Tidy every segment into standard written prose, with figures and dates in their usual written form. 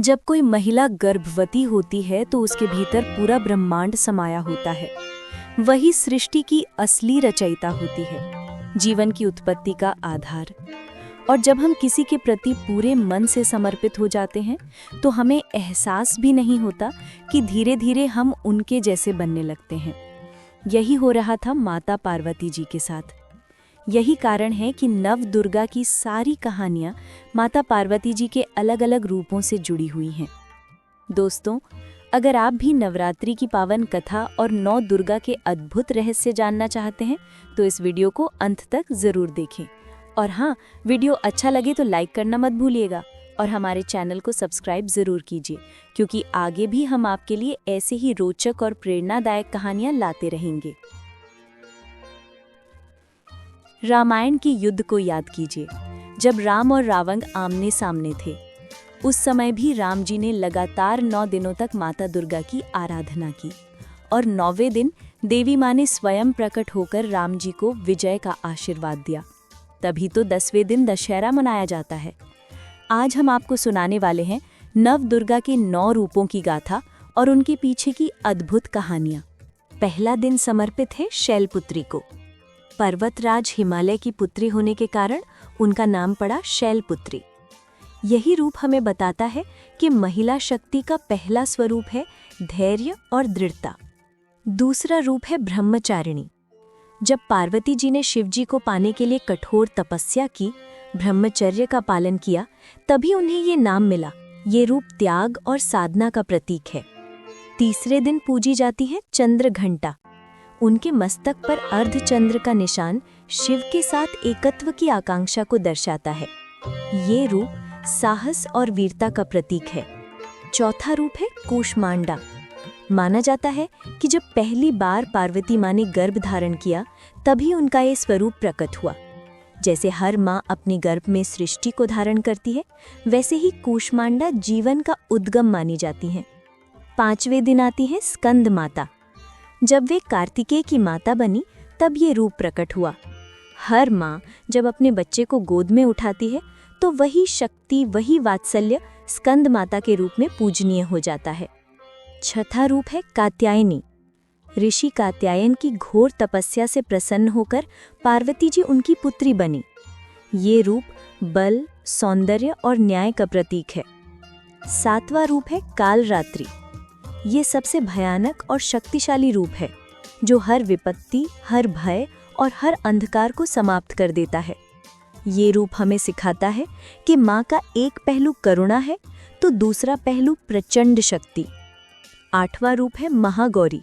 जब कोई महिला गर्भवती होती है तो उसके भीतर पूरा ब्रह्मांड समाया होता है। वही सृष्टि की असली रचयिता होती है, जीवन की उत्पत्ति का आधार। और जब हम किसी के प्रति पूरे मन से समर्पित हो जाते हैं तो हमें एहसास भी नहीं होता कि धीरे धीरे हम उनके जैसे बनने लगते हैं। यही हो रहा था माता पार्वती जी के साथ। यही कारण है कि नव दुर्गा की सारी कहानियां माता पार्वती जी के अलग अलग रूपों से जुड़ी हुई हैं। दोस्तों, अगर आप भी नवरात्रि की पावन कथा और नौ दुर्गा के अद्भुत रहस्य जानना चाहते हैं तो इस वीडियो को अंत तक जरूर देखें। और हाँ, वीडियो अच्छा लगे तो लाइक करना मत भूलिएगा और हमारे चैनल को सब्सक्राइब जरूर कीजिए, क्योंकि आगे भी हम आपके लिए ऐसे ही रोचक और प्रेरणादायक कहानियां लाते रहेंगे। रामायण के युद्ध को याद कीजिए, जब राम और रावण आमने सामने थे। उस समय भी राम जी ने लगातार 9 दिनों तक माता दुर्गा की आराधना की और 9वें दिन देवी माँ ने स्वयं प्रकट होकर राम जी को विजय का आशीर्वाद दिया। तभी तो 10वें दिन दशहरा मनाया जाता है। आज हम आपको सुनाने वाले हैं नव दुर्गा के 9 रूपों की गाथा और उनके पीछे की अद्भुत कहानियां। पहला दिन समर्पित है शैलपुत्री को। पर्वतराज हिमालय की पुत्री होने के कारण उनका नाम पड़ा शैलपुत्री। यही रूप हमें बताता है कि महिला शक्ति का पहला स्वरूप है धैर्य और दृढ़ता। दूसरा रूप है ब्रह्मचारिणी। जब पार्वती जी ने शिवजी को पाने के लिए कठोर तपस्या की, ब्रह्मचर्य का पालन किया, तभी उन्हें ये नाम मिला। ये रूप त्याग और साधना का प्रतीक है। तीसरे दिन पूजी जाती है चंद्र घंटा। उनके मस्तक पर अर्धचंद्र का निशान शिव के साथ एकत्व की आकांक्षा को दर्शाता है। ये रूप साहस और वीरता का प्रतीक है। चौथा रूप है कूष्मांडा। माना जाता है कि जब पहली बार पार्वती माँ ने गर्भ धारण किया, तभी उनका ये स्वरूप प्रकट हुआ। जैसे हर माँ अपने गर्भ में सृष्टि को धारण करती है, वैसे ही कूष्मांडा जीवन का उद्गम मानी जाती हैं। 5वें दिन आती है स्कंद माता। जब वे कार्तिकेय की माता बनी, तब ये रूप प्रकट हुआ। हर माँ जब अपने बच्चे को गोद में उठाती है तो वही शक्ति, वही वात्सल्य स्कंद माता के रूप में पूजनीय हो जाता है। छठा रूप है कात्यायनी। ऋषि कात्यायन की घोर तपस्या से प्रसन्न होकर पार्वती जी उनकी पुत्री बनी। ये रूप बल, सौंदर्य और न्याय का प्रतीक है। 7वां रूप है कालरात्रि। ये सबसे भयानक और शक्तिशाली रूप है, जो हर विपत्ति, हर भय और हर अंधकार को समाप्त कर देता है। ये रूप हमें सिखाता है कि माँ का एक पहलू करुणा है तो दूसरा पहलू प्रचंड शक्ति। 8वां रूप है महागौरी।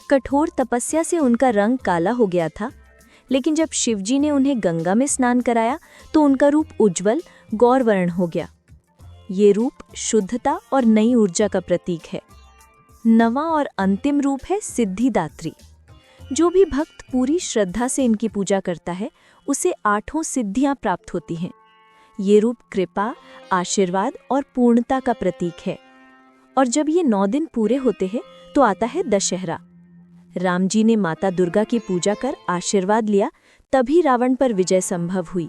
कठोर तपस्या से उनका रंग काला हो गया था, लेकिन जब शिवजी ने उन्हें गंगा में स्नान कराया तो उनका रूप उज्जवल गौरवर्ण हो गया। ये रूप शुद्धता और नई ऊर्जा का प्रतीक है। 9वां और अंतिम रूप है सिद्धिदात्री। जो भी भक्त पूरी श्रद्धा से इनकी पूजा करता है, उसे 8 सिद्धियां प्राप्त होती हैं। ये रूप कृपा, आशीर्वाद और पूर्णता का प्रतीक है। और जब ये 9 दिन पूरे होते हैं तो आता है दशहरा। राम जी ने माता दुर्गा की पूजा कर आशीर्वाद लिया, तभी रावण पर विजय संभव हुई।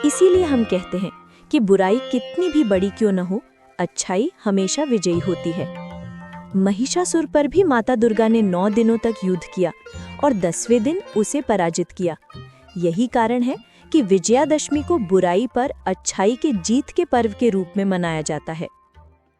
इसीलिए हम कहते हैं कि बुराई कितनी भी बड़ी क्यों न हो, अच्छाई हमेशा विजयी होती है। महिषासुर पर भी माता दुर्गा ने 9 दिनों तक युद्ध किया और 10वें दिन उसे पराजित किया। यही कारण है कि विजयादशमी को बुराई पर अच्छाई के जीत के पर्व के रूप में मनाया जाता है।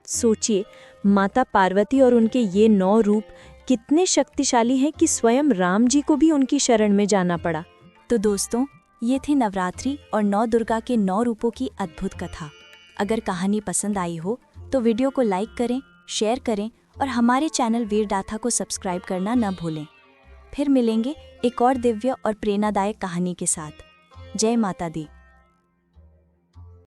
सोचिए, माता पार्वती और उनके ये 9 रूप कितने शक्तिशाली हैं कि स्वयं राम जी को भी उनकी शरण में जाना पड़ा। तो दोस्तों, ये थी नवरात्रि और 9 दुर्गा के 9 रूपों की अद्भुत कथा। अगर कहानी पसंद आई हो तो वीडियो को लाइक करें, शेयर करें और हमारे चैनल वीरगाथा को सब्सक्राइब करना न भूलें। फिर मिलेंगे एक और दिव्य और प्रेरणादायक कहानी के साथ। जय माता दी।